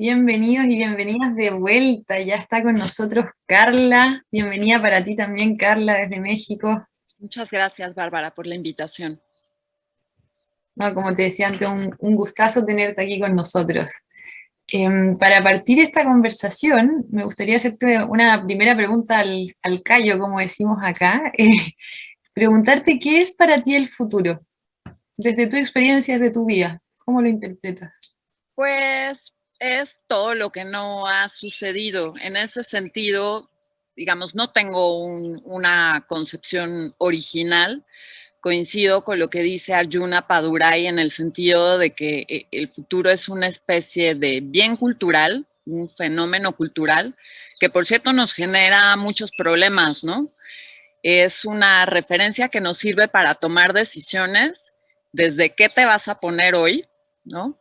Bienvenidos y bienvenidas de vuelta. Ya está con nosotros Carla. Bienvenida para ti también, Carla, desde México. Muchas gracias, Bárbara, por la invitación. No, como te decía antes, un gustazo tenerte aquí con nosotros. Para partir esta conversación, me gustaría hacerte una primera pregunta al callo, como decimos acá. Preguntarte qué es para ti el futuro, desde tu experiencia, desde tu vida. ¿Cómo lo interpretas? Pues es todo lo que no ha sucedido. En ese sentido, digamos, no tengo una concepción original. Coincido con lo que dice Arjuna Padurai en el sentido de que el futuro es una especie de bien cultural, un fenómeno cultural, que por cierto nos genera muchos problemas, ¿no? Es una referencia que nos sirve para tomar decisiones desde qué te vas a poner hoy, ¿no?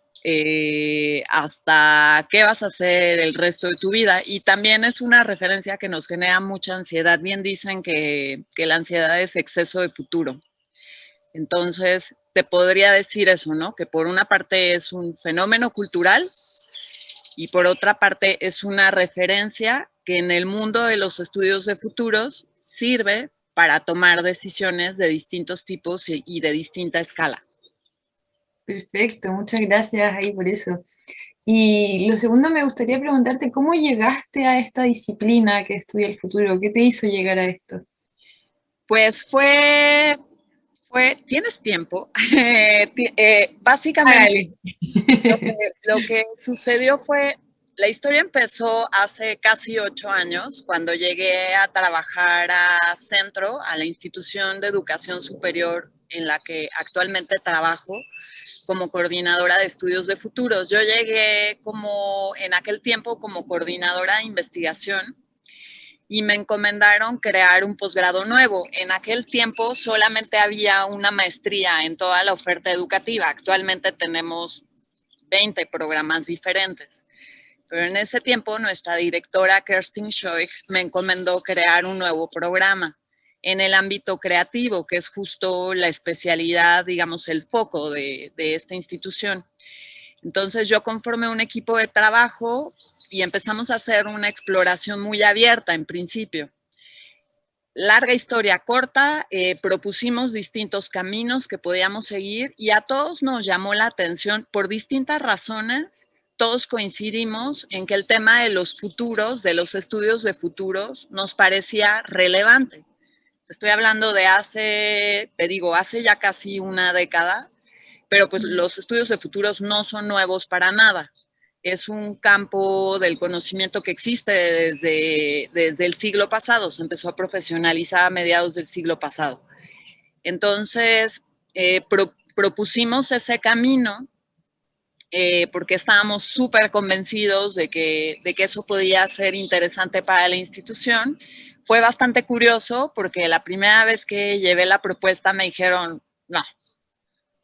Hasta qué vas a hacer el resto de tu vida. Y también es una referencia que nos genera mucha ansiedad. Bien dicen que la ansiedad es exceso de futuro. Entonces, te podría decir eso, ¿no? Que por una parte es un fenómeno cultural y por otra parte es una referencia que en el mundo de los estudios de futuros sirve para tomar decisiones de distintos tipos y de distinta escala. Perfecto, muchas gracias ahí por eso. Y lo segundo, me gustaría preguntarte cómo llegaste a esta disciplina que estudia el futuro, ¿qué te hizo llegar a esto? Pues ¿tienes tiempo? Básicamente Hágale. lo que sucedió fue, la historia empezó hace casi 8 años, cuando llegué a trabajar a Centro, a la institución de educación superior en la que actualmente trabajo como coordinadora de estudios de futuros. Yo llegué como en aquel tiempo como coordinadora de investigación y me encomendaron crear un posgrado nuevo. En aquel tiempo solamente había una maestría en toda la oferta educativa. Actualmente tenemos 20 programas diferentes. Pero en ese tiempo nuestra directora Kerstin Schoig me encomendó crear un nuevo programa en el ámbito creativo, que es justo la especialidad, digamos, el foco de esta institución. Entonces yo conformé un equipo de trabajo y empezamos a hacer una exploración muy abierta en principio. Larga historia corta, propusimos distintos caminos que podíamos seguir y a todos nos llamó la atención por distintas razones. Todos coincidimos en que el tema de los futuros, de los estudios de futuros, nos parecía relevante. Estoy hablando de hace ya casi una década, pero pues los estudios de futuros no son nuevos para nada. Es un campo del conocimiento que existe desde el siglo pasado, se empezó a profesionalizar a mediados del siglo pasado. Entonces, propusimos ese camino porque estábamos súper convencidos de que eso podía ser interesante para la institución. Fue bastante curioso porque la primera vez que llevé la propuesta me dijeron,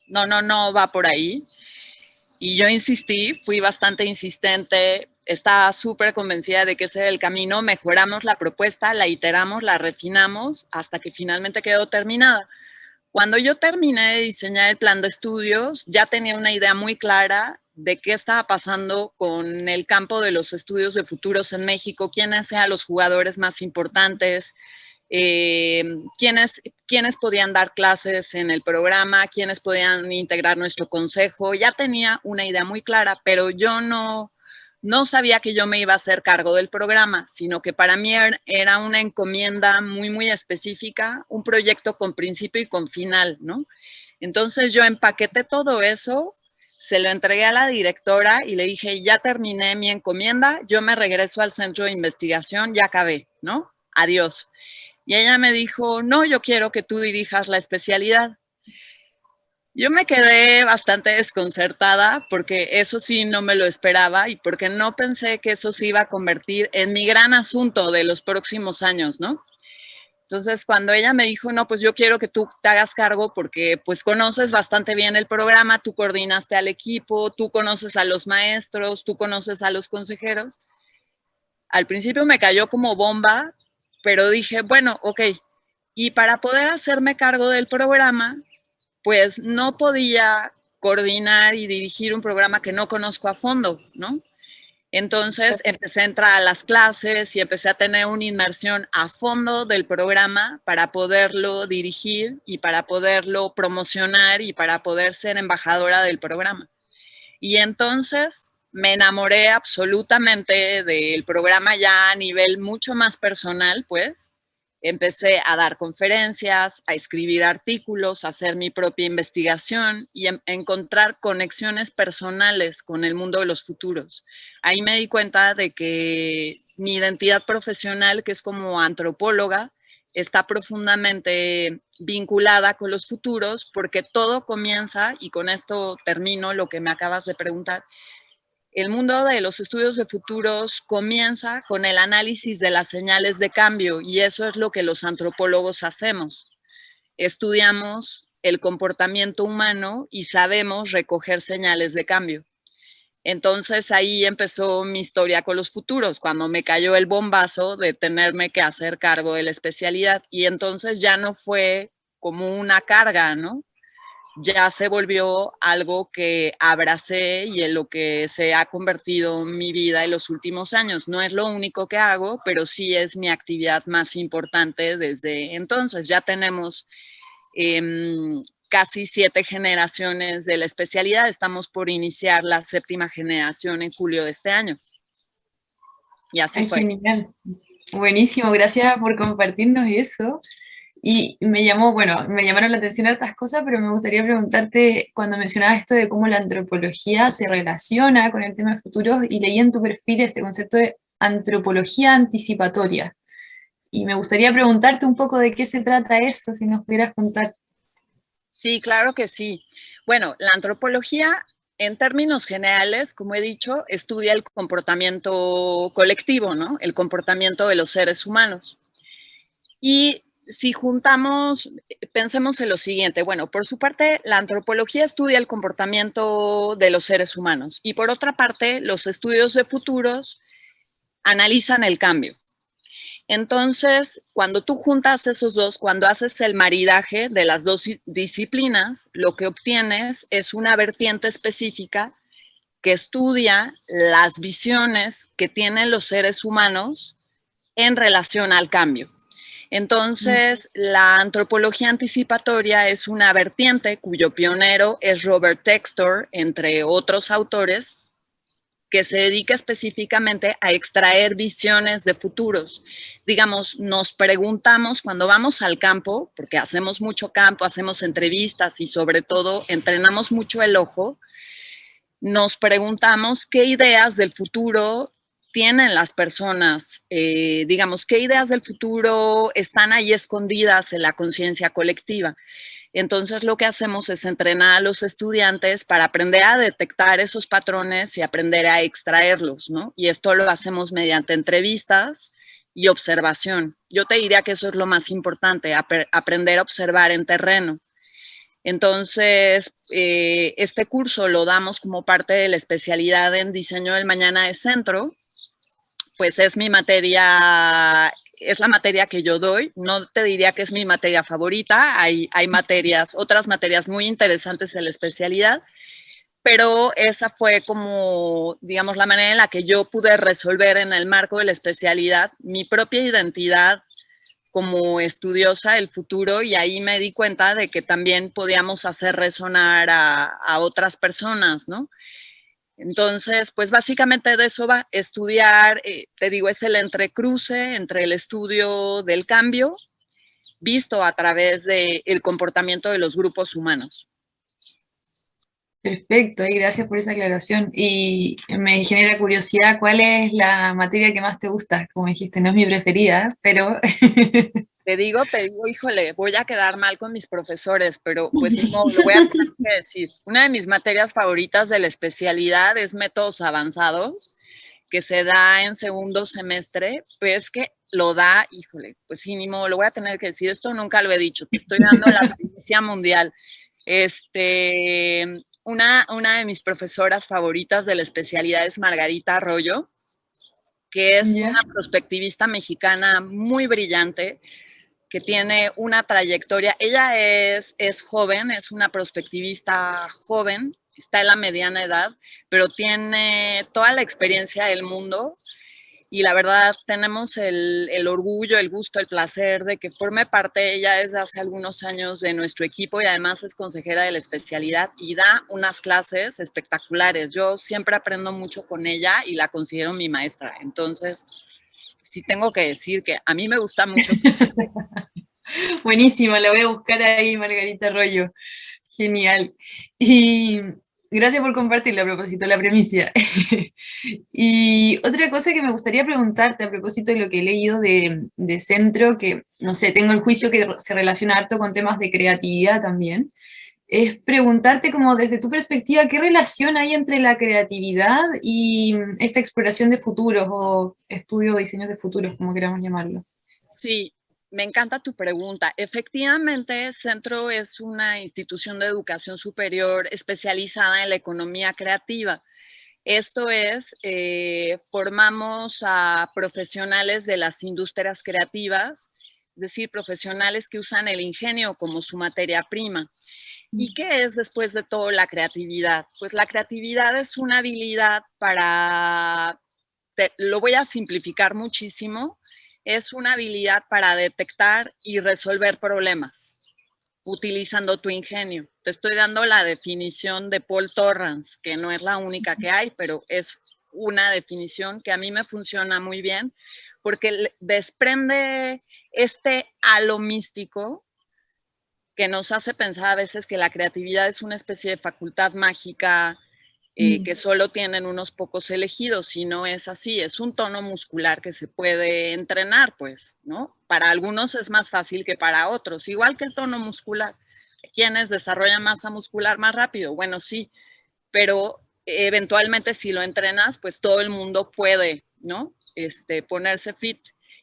no va por ahí. Y yo insistí, fui bastante insistente, estaba súper convencida de que ese era el camino, mejoramos la propuesta, la iteramos, la refinamos hasta que finalmente quedó terminada. Cuando yo terminé de diseñar el plan de estudios, ya tenía una idea muy clara de qué estaba pasando con el campo de los estudios de futuros en México, quiénes eran los jugadores más importantes, quiénes podían dar clases en el programa, quiénes podían integrar nuestro consejo. Ya tenía una idea muy clara, pero yo no sabía que yo me iba a hacer cargo del programa, sino que para mí era una encomienda muy, muy específica, un proyecto con principio y con final, ¿no? Entonces yo empaqueté todo eso, se lo entregué a la directora y le dije, ya terminé mi encomienda, yo me regreso al centro de investigación, ya acabé, ¿no? Adiós. Y ella me dijo, no, yo quiero que tú dirijas la especialidad. Yo me quedé bastante desconcertada porque eso sí no me lo esperaba y porque no pensé que eso se iba a convertir en mi gran asunto de los próximos años, ¿no? Entonces, cuando ella me dijo, no, pues yo quiero que tú te hagas cargo porque pues conoces bastante bien el programa, tú coordinaste al equipo, tú conoces a los maestros, tú conoces a los consejeros. Al principio me cayó como bomba, pero dije, bueno, ok. Y para poder hacerme cargo del programa, pues no podía coordinar y dirigir un programa que no conozco a fondo, ¿no? Entonces empecé a entrar a las clases y empecé a tener una inmersión a fondo del programa para poderlo dirigir y para poderlo promocionar y para poder ser embajadora del programa. Y entonces me enamoré absolutamente del programa ya a nivel mucho más personal, pues. Empecé a dar conferencias, a escribir artículos, a hacer mi propia investigación y a encontrar conexiones personales con el mundo de los futuros. Ahí me di cuenta de que mi identidad profesional, que es como antropóloga, está profundamente vinculada con los futuros porque todo comienza, y con esto termino lo que me acabas de preguntar, el mundo de los estudios de futuros comienza con el análisis de las señales de cambio y eso es lo que los antropólogos hacemos. Estudiamos el comportamiento humano y sabemos recoger señales de cambio. Entonces ahí empezó mi historia con los futuros, cuando me cayó el bombazo de tenerme que hacer cargo de la especialidad y entonces ya no fue como una carga, ¿no? Ya se volvió algo que abracé y en lo que se ha convertido mi vida en los últimos años. No es lo único que hago, pero sí es mi actividad más importante desde entonces. Ya tenemos casi 7 generaciones de la especialidad. Estamos por iniciar la 7ª generación en julio de este año. Y así fue. Genial. Buenísimo, gracias por compartirnos eso. Y me llamó, bueno, me llamaron la atención hartas cosas, pero me gustaría preguntarte, cuando mencionabas esto de cómo la antropología se relaciona con el tema de futuros, y leí en tu perfil este concepto de antropología anticipatoria. Y me gustaría preguntarte un poco de qué se trata eso, si nos pudieras contar. Sí, claro que sí. Bueno, la antropología, en términos generales, como he dicho, estudia el comportamiento colectivo, ¿no? El comportamiento de los seres humanos. Y si juntamos, pensemos en lo siguiente. Bueno, por su parte, la antropología estudia el comportamiento de los seres humanos y por otra parte, los estudios de futuros analizan el cambio. Entonces, cuando tú juntas esos dos, cuando haces el maridaje de las dos disciplinas, lo que obtienes es una vertiente específica que estudia las visiones que tienen los seres humanos en relación al cambio. Entonces, la antropología anticipatoria es una vertiente cuyo pionero es Robert Textor, entre otros autores, que se dedica específicamente a extraer visiones de futuros. Digamos, nos preguntamos cuando vamos al campo, porque hacemos mucho campo, hacemos entrevistas y sobre todo entrenamos mucho el ojo, nos preguntamos qué ideas del futuro tienen las personas, digamos, qué ideas del futuro están ahí escondidas en la conciencia colectiva. Entonces lo que hacemos es entrenar a los estudiantes para aprender a detectar esos patrones y aprender a extraerlos, ¿no? Y esto lo hacemos mediante entrevistas y observación. Yo te diría que eso es lo más importante, aprender a observar en terreno. Entonces, este curso lo damos como parte de la especialidad en diseño del mañana de centro, pues es mi materia, es la materia que yo doy. No te diría que es mi materia favorita, hay materias, otras materias muy interesantes en la especialidad, pero esa fue como, digamos, la manera en la que yo pude resolver en el marco de la especialidad mi propia identidad como estudiosa del futuro y ahí me di cuenta de que también podíamos hacer resonar a otras personas, ¿no? Entonces, pues básicamente de eso va estudiar, te digo, es el entrecruce entre el estudio del cambio visto a través del comportamiento de los grupos humanos. Perfecto, y gracias por esa aclaración. Y me genera curiosidad, ¿cuál es la materia que más te gusta? Como dijiste, no es mi preferida, pero... Te digo, híjole, voy a quedar mal con mis profesores, pero pues no, lo voy a tener que decir. Una de mis materias favoritas de la especialidad es métodos avanzados, que se da en segundo semestre, pues que lo da, híjole, pues sí, ni modo, lo voy a tener que decir, esto nunca lo he dicho, te estoy dando la primicia mundial. Una de mis profesoras favoritas de la especialidad es Margarita Arroyo, que es ¿Ya? una prospectivista mexicana muy brillante, que tiene una trayectoria. Ella es joven, es una prospectivista joven, está en la mediana edad, pero tiene toda la experiencia del mundo y la verdad tenemos el orgullo, el gusto, el placer de que forme parte ella desde hace algunos años de nuestro equipo y además es consejera de la especialidad y da unas clases espectaculares. Yo siempre aprendo mucho con ella y la considero mi maestra. Entonces, sí tengo que decir que a mí me gusta mucho. Buenísimo, la voy a buscar ahí, Margarita Arroyo. Genial. Y gracias por compartirlo a propósito de la premisa. Y otra cosa que me gustaría preguntarte a propósito de lo que he leído de Centro, que no sé, tengo el juicio que se relaciona harto con temas de creatividad también, es preguntarte como desde tu perspectiva, ¿qué relación hay entre la creatividad y esta exploración de futuros o estudio de diseños de futuros, como queramos llamarlo? Sí, me encanta tu pregunta. Efectivamente, Centro es una institución de educación superior especializada en la economía creativa. Esto es, formamos a profesionales de las industrias creativas, es decir, profesionales que usan el ingenio como su materia prima. ¿Y qué es después de todo la creatividad? Pues la creatividad es una habilidad para, lo voy a simplificar muchísimo, es una habilidad para detectar y resolver problemas utilizando tu ingenio. Te estoy dando la definición de Paul Torrance, que no es la única que hay, pero es una definición que a mí me funciona muy bien porque desprende este halo místico que nos hace pensar a veces que la creatividad es una especie de facultad mágica que solo tienen unos pocos elegidos, y no es así, es un tono muscular que se puede entrenar, pues, ¿no? Para algunos es más fácil que para otros, igual que el tono muscular. ¿Quiénes desarrollan masa muscular más rápido? Bueno, sí, pero eventualmente si lo entrenas, pues todo el mundo puede, ¿no? Ponerse fit.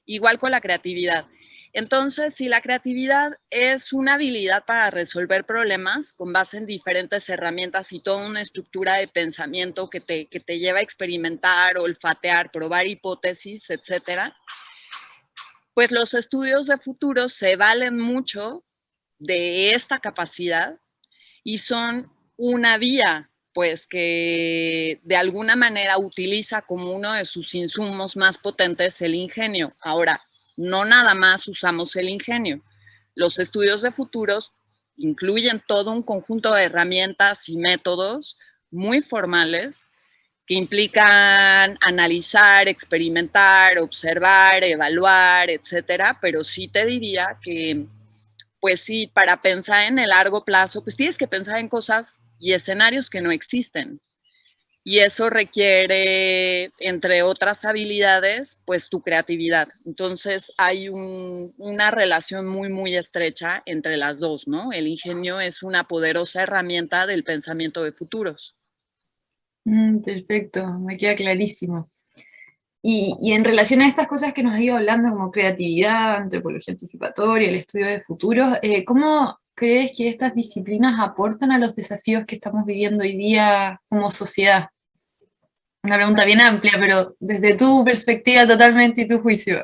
Igual con la creatividad. Entonces, si la creatividad es una habilidad para resolver problemas con base en diferentes herramientas y toda una estructura de pensamiento que te lleva a experimentar, olfatear, probar hipótesis, etcétera, pues los estudios de futuro se valen mucho de esta capacidad y son una vía, pues que de alguna manera utiliza como uno de sus insumos más potentes el ingenio. Ahora, no nada más usamos el ingenio. Los estudios de futuros incluyen todo un conjunto de herramientas y métodos muy formales que implican analizar, experimentar, observar, evaluar, etcétera, pero sí te diría que pues sí, para pensar en el largo plazo, pues tienes que pensar en cosas y escenarios que no existen. Y eso requiere, entre otras habilidades, pues tu creatividad. Entonces hay una relación muy, muy estrecha entre las dos, ¿no? El ingenio es una poderosa herramienta del pensamiento de futuros. Perfecto, me queda clarísimo. Y en relación a estas cosas que nos ha ido hablando, como creatividad, antropología anticipatoria, el estudio de futuros, ¿cómo crees que estas disciplinas aportan a los desafíos que estamos viviendo hoy día como sociedad? Una pregunta bien amplia, pero desde tu perspectiva totalmente y tu juicio.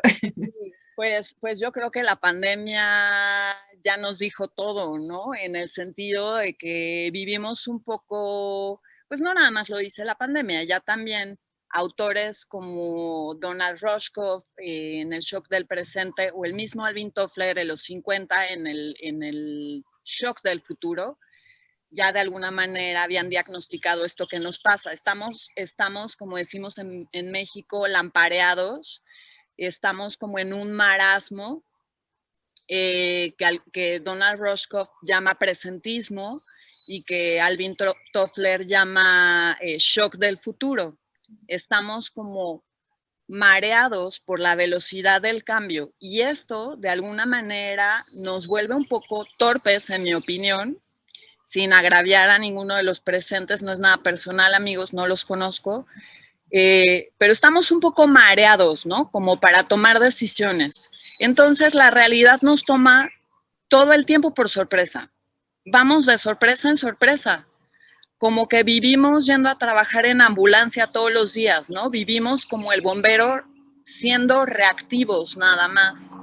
Pues yo creo que la pandemia ya nos dijo todo, ¿no? En el sentido de que vivimos un poco, pues no nada más lo dice la pandemia, ya también autores como Donald Rushkoff en El shock del presente o el mismo Alvin Toffler en los 50 en el shock del futuro, ya de alguna manera habían diagnosticado esto que nos pasa. Estamos como decimos en México, lampareados, estamos como en un marasmo que Donald Rushkoff llama presentismo y que Alvin Toffler llama shock del futuro. Estamos como mareados por la velocidad del cambio y esto de alguna manera nos vuelve un poco torpes, en mi opinión, sin agraviar a ninguno de los presentes, no es nada personal, amigos, no los conozco, pero estamos un poco mareados, ¿no? Como para tomar decisiones. Entonces la realidad nos toma todo el tiempo por sorpresa. Vamos de sorpresa en sorpresa. Como que vivimos yendo a trabajar en ambulancia todos los días, ¿no? Vivimos como el bombero siendo reactivos nada más.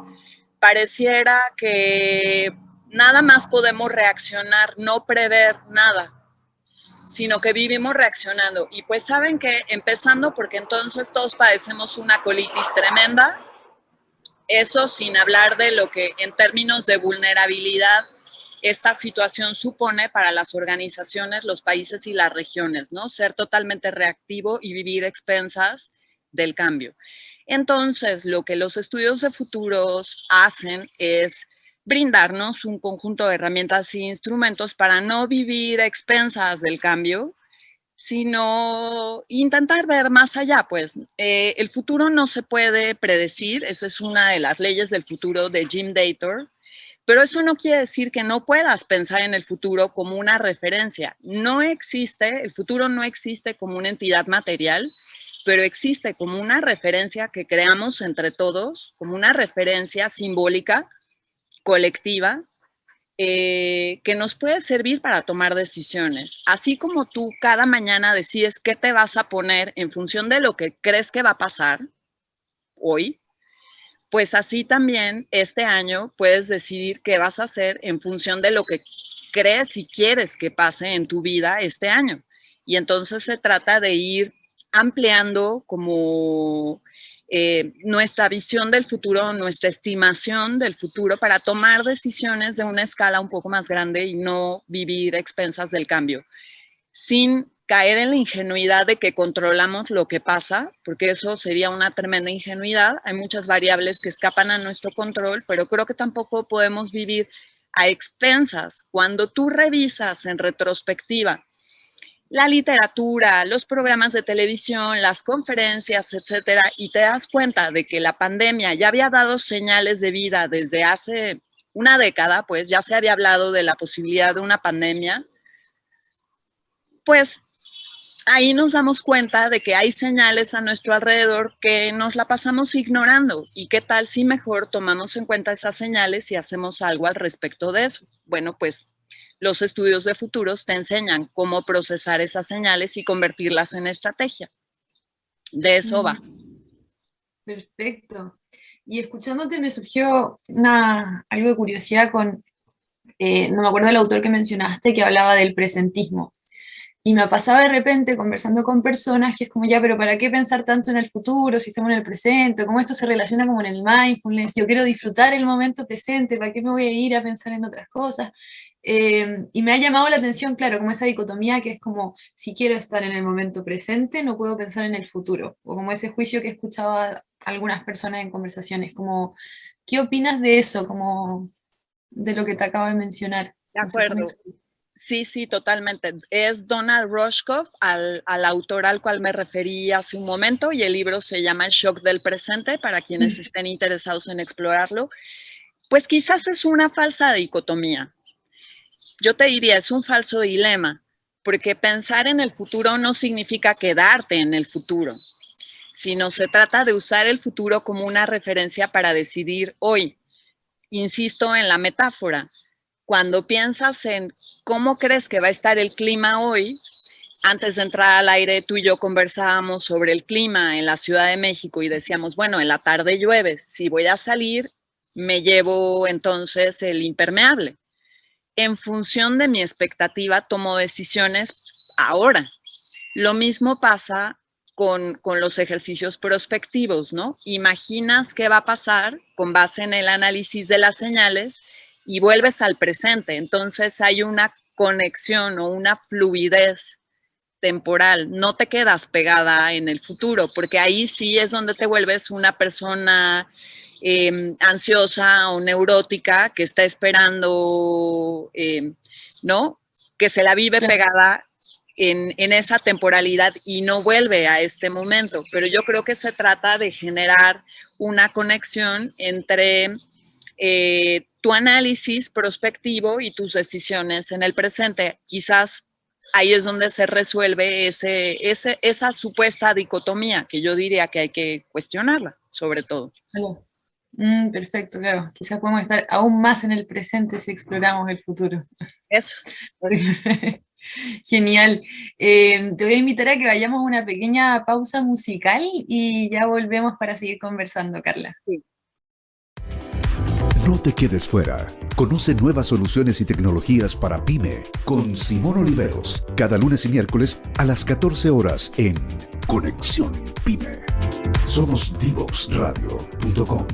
Pareciera que nada más podemos reaccionar, no prever nada. sino que vivimos reaccionando. Y pues saben que empezando porque entonces todos padecemos una colitis tremenda, eso sin hablar de lo que en términos de vulnerabilidad esta situación supone para las organizaciones, los países y las regiones, ¿no? Ser totalmente reactivo y vivir a expensas del cambio. Entonces, lo que los estudios de futuros hacen es brindarnos un conjunto de herramientas e instrumentos para no vivir a expensas del cambio, sino intentar ver más allá, pues. El futuro no se puede predecir, esa es una de las leyes del futuro de Jim Dator, pero eso no quiere decir que no puedas pensar en el futuro como una referencia. No existe, el futuro no existe como una entidad material, pero existe como una referencia que creamos entre todos, como una referencia simbólica, colectiva, que nos puede servir para tomar decisiones. Así como tú cada mañana decides qué te vas a poner en función de lo que crees que va a pasar hoy, pues así también este año puedes decidir qué vas a hacer en función de lo que crees y quieres que pase en tu vida este año. Y entonces se trata de ir ampliando como nuestra visión del futuro, nuestra estimación del futuro para tomar decisiones de una escala un poco más grande y no vivir a expensas del cambio, sin caer en la ingenuidad de que controlamos lo que pasa, porque eso sería una tremenda ingenuidad. Hay muchas variables que escapan a nuestro control, pero creo que tampoco podemos vivir a expensas. Cuando tú revisas en retrospectiva la literatura, los programas de televisión, las conferencias, etcétera, y te das cuenta de que la pandemia ya había dado señales de vida desde hace una década, pues ya se había hablado de la posibilidad de una pandemia, pues ahí nos damos cuenta de que hay señales a nuestro alrededor que nos la pasamos ignorando. ¿Y qué tal si mejor tomamos en cuenta esas señales y hacemos algo al respecto de eso? Bueno, pues los estudios de futuros te enseñan cómo procesar esas señales y convertirlas en estrategia. De eso va. Perfecto. Y escuchándote me surgió algo de curiosidad con, no me acuerdo del autor que mencionaste, que hablaba del presentismo. Y me pasaba de repente conversando con personas que es como, ya, pero ¿para qué pensar tanto en el futuro si estamos en el presente? ¿Cómo esto se relaciona como en el mindfulness? Yo quiero disfrutar el momento presente, ¿para qué me voy a ir a pensar en otras cosas? Y me ha llamado la atención, claro, como esa dicotomía que es como, si quiero estar en el momento presente, no puedo pensar en el futuro. O como ese juicio que escuchaba algunas personas en conversaciones, como, ¿qué opinas de eso? Como de lo que te acabo de mencionar. De No sé si me acuerdo. explico. Sí, sí, totalmente. Es Donald Rushkoff, al autor al cual me referí hace un momento, y el libro se llama El shock del presente, para quienes estén interesados en explorarlo. Pues quizás es una falsa dicotomía. Yo te diría, es un falso dilema, porque pensar en el futuro no significa quedarte en el futuro, sino se trata de usar el futuro como una referencia para decidir hoy. Insisto en la metáfora. Cuando piensas en cómo crees que va a estar el clima hoy, antes de entrar al aire, tú y yo conversábamos sobre el clima en la Ciudad de México y decíamos, bueno, en la tarde llueve, si voy a salir, me llevo entonces el impermeable. En función de mi expectativa, tomo decisiones ahora. Lo mismo pasa con los ejercicios prospectivos, ¿no? Imaginas qué va a pasar con base en el análisis de las señales y vuelves al presente. Entonces hay una conexión o una fluidez temporal. No te quedas pegada en el futuro, porque ahí sí es donde te vuelves una persona ansiosa o neurótica que está esperando, ¿no? Que se la vive pegada en esa temporalidad y no vuelve a este momento. Pero yo creo que se trata de generar una conexión entre tu análisis prospectivo y tus decisiones en el presente. Quizás ahí es donde se resuelve esa supuesta dicotomía, que yo diría que hay que cuestionarla, sobre todo. Perfecto, claro. Quizás podemos estar aún más en el presente si exploramos el futuro. Eso. Genial. Te voy a invitar a que vayamos a una pequeña pausa musical y ya volvemos para seguir conversando, Carla. Sí. No te quedes fuera. Conoce nuevas soluciones y tecnologías para PYME con Simón Oliveros, cada lunes y miércoles a las 14 horas en Conexión PYME. Somos Divoxradio.com.